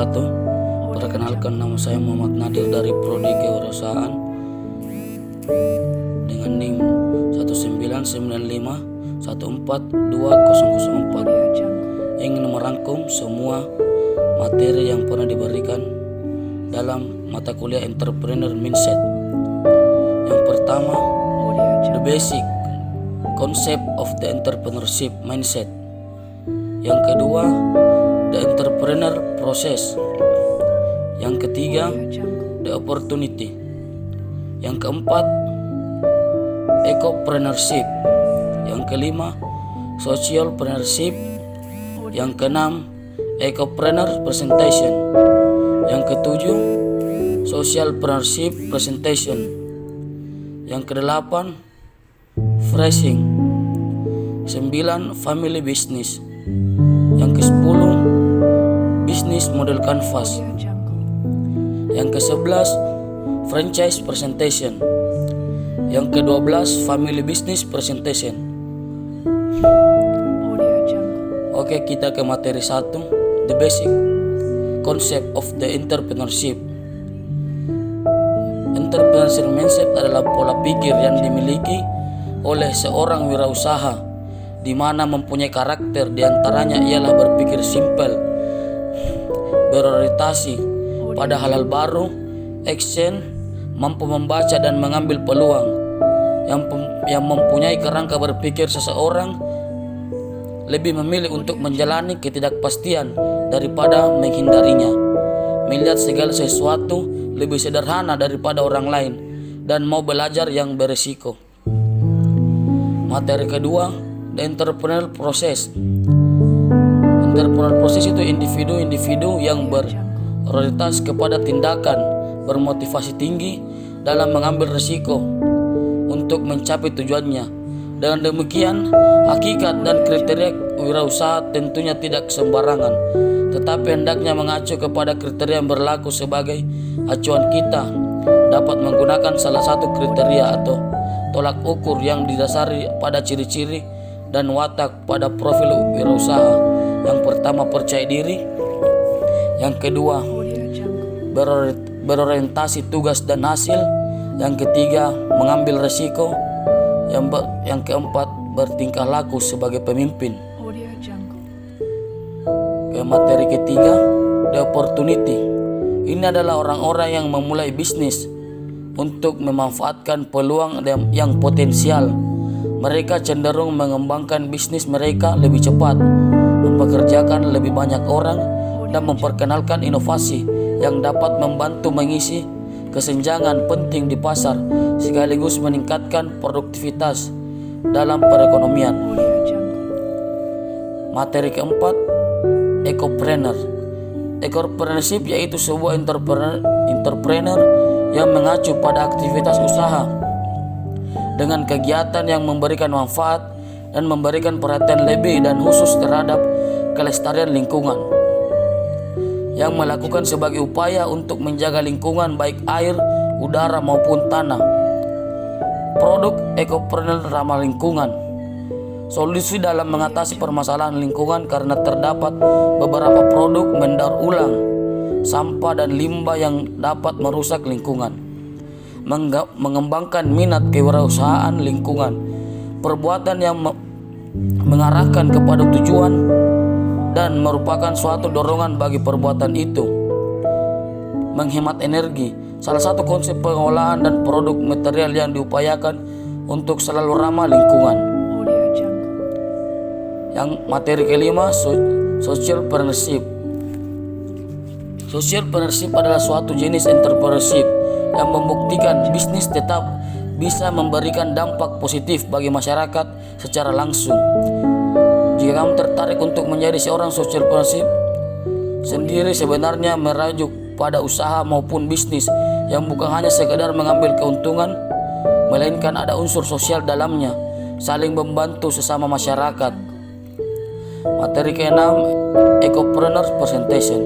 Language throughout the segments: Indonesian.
wabarakatuh. Perkenalkan, nama saya Muhammad Nadir dari Prodi Kewirausahaan dengan NIM 1995141420004. Ingin merangkum semua materi yang pernah diberikan dalam mata kuliah Entrepreneur Mindset. Yang pertama, the basic concept of the entrepreneurship mindset. Yang kedua, the entrepreneur process. Yang ketiga, the opportunity. Yang keempat, ecopreneurship. Yang kelima, socialpreneurship. Yang keenam, ecopreneur presentation. Yang ketujuh, socialpreneurship presentation. Yang kedelapan, phrasing. 9, family business. Yang ke-10, business model canvas. Yang ke-11, franchise presentation. Yang ke-12, family business presentation. Oke, kita ke materi 1, the basic concept of the entrepreneurship. Entrepreneurship mindset adalah pola pikir yang dimiliki oleh seorang wirausaha, di mana mempunyai karakter, diantaranya ialah berpikir simpel, berorientasi pada hal-hal baru, action, mampu membaca dan mengambil peluang, yang mempunyai kerangka berpikir seseorang lebih memilih untuk menjalani ketidakpastian daripada menghindarinya, melihat segala sesuatu lebih sederhana daripada orang lain, dan mau belajar yang beresiko. Materi kedua, the entrepreneurial process. Entrepreneurial process itu individu-individu yang berorientasi kepada tindakan, bermotivasi tinggi dalam mengambil risiko untuk mencapai tujuannya. Dengan demikian, hakikat dan kriteria wirausaha tentunya tidak sembarangan, tetapi hendaknya mengacu kepada kriteria yang berlaku sebagai acuan. Kita dapat menggunakan salah satu kriteria atau tolak ukur yang didasari pada ciri-ciri dan watak pada profil wirausaha. Yang pertama, percaya diri. Yang kedua, berorientasi tugas dan hasil. Yang ketiga, mengambil resiko. Yang keempat, bertingkah laku sebagai pemimpin. Ke materi ketiga, the opportunity. Ini adalah orang-orang yang memulai bisnis untuk memanfaatkan peluang yang potensial. Mereka cenderung mengembangkan bisnis mereka lebih cepat, mempekerjakan lebih banyak orang, dan memperkenalkan inovasi yang dapat membantu mengisi kesenjangan penting di pasar, sekaligus meningkatkan produktivitas dalam perekonomian. Materi keempat, ecopreneur. Ecopreneurship yaitu sebuah entrepreneur yang mengacu pada aktivitas usaha dengan kegiatan yang memberikan manfaat dan memberikan perhatian lebih dan khusus terhadap kelestarian lingkungan, yang melakukan sebagai upaya untuk menjaga lingkungan baik air, udara maupun tanah. Produk ecopreneur ramah lingkungan. Solusi dalam mengatasi permasalahan lingkungan karena terdapat beberapa produk mendaur ulang sampah dan limbah yang dapat merusak lingkungan. Mengembangkan minat kewirausahaan lingkungan. Perbuatan yang mengarahkan kepada tujuan dan merupakan suatu dorongan bagi perbuatan itu. Menghemat energi. Salah satu konsep pengolahan dan produk material yang diupayakan untuk selalu ramah lingkungan. Yang materi kelima, socialpreneurship. Socialpreneurship adalah suatu jenis entrepreneurship yang membuktikan bisnis tetap bisa memberikan dampak positif bagi masyarakat secara langsung. Jika kamu tertarik untuk menjadi seorang socialpreneurship sendiri, sebenarnya merujuk pada usaha maupun bisnis yang bukan hanya sekedar mengambil keuntungan, melainkan ada unsur sosial dalamnya, saling membantu sesama masyarakat. Materi keenam, ecopreneur presentation,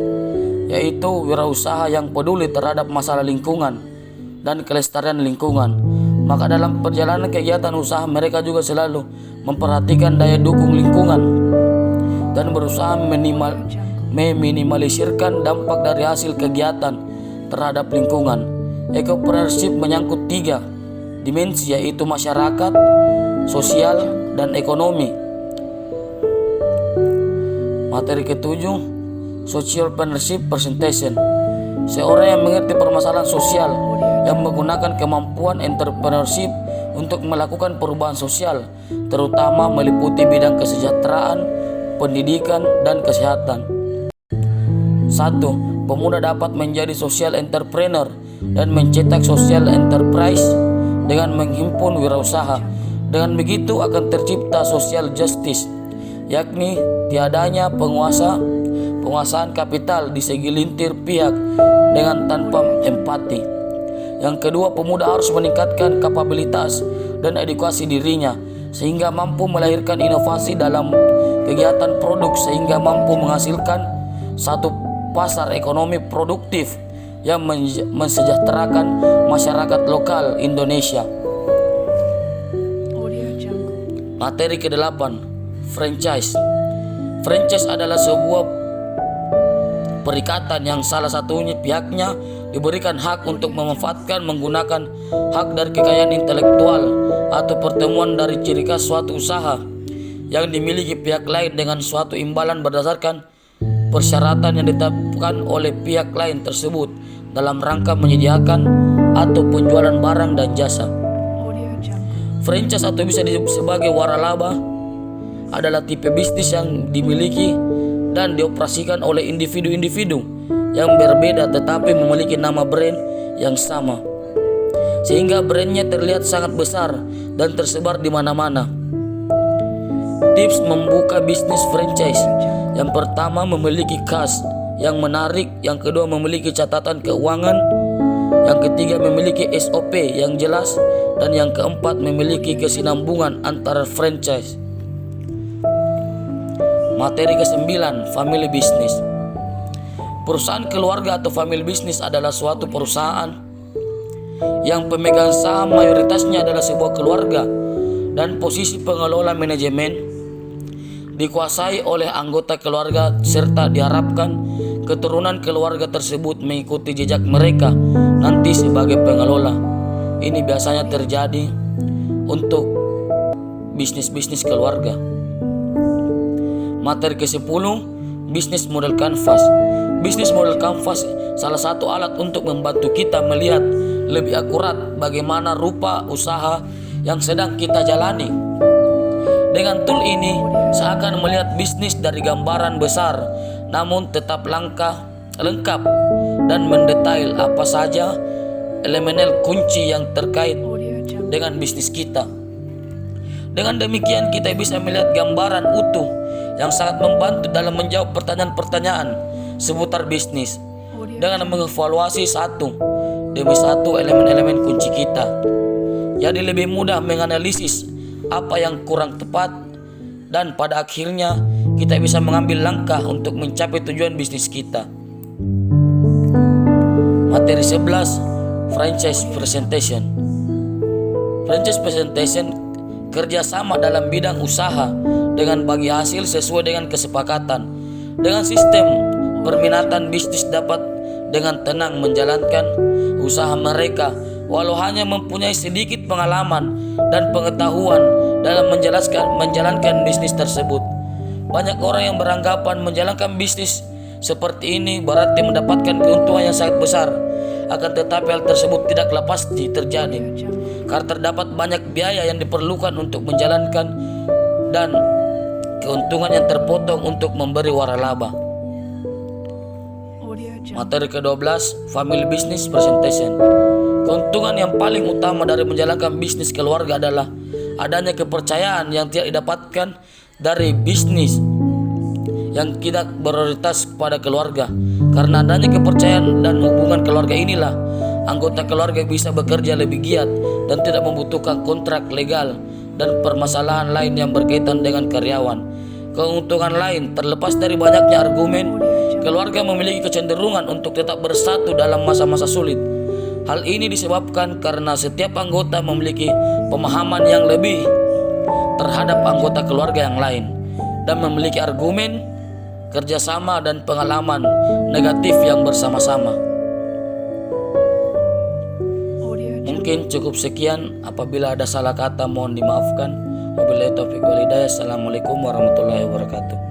yaitu wirausaha yang peduli terhadap masalah lingkungan dan kelestarian lingkungan. Maka dalam perjalanan kegiatan usaha mereka juga selalu memperhatikan daya dukung lingkungan dan berusaha meminimalisirkan dampak dari hasil kegiatan terhadap lingkungan. Ekopreneurship menyangkut 3 dimensi, yaitu masyarakat, sosial, dan ekonomi. Materi ketujuh, socialpreneurship presentation. Seorang yang mengerti permasalahan sosial yang menggunakan kemampuan entrepreneurship untuk melakukan perubahan sosial, terutama meliputi bidang kesejahteraan, pendidikan, dan kesehatan. 1. Pemuda dapat menjadi social entrepreneur dan mencetak social enterprise dengan menghimpun wirausaha. Dengan begitu akan tercipta social justice, yakni tiadanya penguasaan kapital di segelintir pihak dengan tanpa empati. Yang kedua, pemuda harus meningkatkan kapabilitas dan edukasi dirinya sehingga mampu melahirkan inovasi dalam kegiatan produk sehingga mampu menghasilkan satu pasar ekonomi produktif yang mensejahterakan masyarakat lokal Indonesia. Materi ke-8, franchise. Franchise adalah sebuah perikatan yang salah satunya pihaknya diberikan hak untuk memanfaatkan menggunakan hak dari kekayaan intelektual atau pertemuan dari ciri khas suatu usaha yang dimiliki pihak lain dengan suatu imbalan berdasarkan persyaratan yang ditetapkan oleh pihak lain tersebut dalam rangka menyediakan atau penjualan barang dan jasa. Franchise atau bisa disebut sebagai waralaba adalah tipe bisnis yang dimiliki dan dioperasikan oleh individu-individu yang berbeda tetapi memiliki nama brand yang sama, sehingga brandnya terlihat sangat besar dan tersebar di mana-mana. Tips membuka bisnis franchise: yang pertama, memiliki kas yang menarik. Yang kedua, memiliki catatan keuangan. Yang ketiga, memiliki SOP yang jelas. Dan yang keempat, memiliki kesinambungan antara franchise. Materi ke-9, family business. Perusahaan keluarga atau family business adalah suatu perusahaan yang pemegang saham mayoritasnya adalah sebuah keluarga dan posisi pengelola manajemen dikuasai oleh anggota keluarga serta diharapkan keturunan keluarga tersebut mengikuti jejak mereka nanti sebagai pengelola. Ini biasanya terjadi untuk bisnis-bisnis keluarga. Materi ke-10, bisnis model canvas. Bisnis model canvas salah satu alat untuk membantu kita melihat lebih akurat bagaimana rupa usaha yang sedang kita jalani. Dengan tool ini, seakan melihat bisnis dari gambaran besar, namun tetap lengkap dan mendetail apa saja elemen kunci yang terkait dengan bisnis kita. Dengan demikian kita bisa melihat gambaran utuh yang sangat membantu dalam menjawab pertanyaan-pertanyaan seputar bisnis dengan mengevaluasi satu demi satu elemen-elemen kunci kita. Jadi lebih mudah menganalisis apa yang kurang tepat dan pada akhirnya kita bisa mengambil langkah untuk mencapai tujuan bisnis kita. Materi 11, franchise presentation. Franchise presentation kerjasama dalam bidang usaha dengan bagi hasil sesuai dengan kesepakatan. Dengan sistem permintaan, bisnis dapat dengan tenang menjalankan usaha mereka walau hanya mempunyai sedikit pengalaman dan pengetahuan dalam menjalankan bisnis tersebut. Banyak orang yang beranggapan menjalankan bisnis seperti ini berarti mendapatkan keuntungan yang sangat besar. Akan tetapi hal tersebut tidaklah pasti terjadi, karena terdapat banyak biaya yang diperlukan untuk menjalankan dan keuntungan yang terpotong untuk memberi waralaba. Materi ke-12, family business presentation. Keuntungan yang paling utama dari menjalankan bisnis keluarga adalah adanya kepercayaan yang tidak didapatkan dari bisnis yang tidak prioritas kepada keluarga. Karena adanya kepercayaan dan hubungan keluarga inilah anggota keluarga bisa bekerja lebih giat dan tidak membutuhkan kontrak legal dan permasalahan lain yang berkaitan dengan karyawan. Keuntungan lain, terlepas dari banyaknya argumen, keluarga memiliki kecenderungan untuk tetap bersatu dalam masa-masa sulit. Hal ini disebabkan karena setiap anggota memiliki pemahaman yang lebih terhadap anggota keluarga yang lain dan memiliki argumen kerjasama dan pengalaman negatif yang bersama-sama. Mungkin cukup sekian. Apabila ada salah kata mohon dimaafkan. Wabillahi taufiq wal hidayah. Assalamualaikum warahmatullahi wabarakatuh.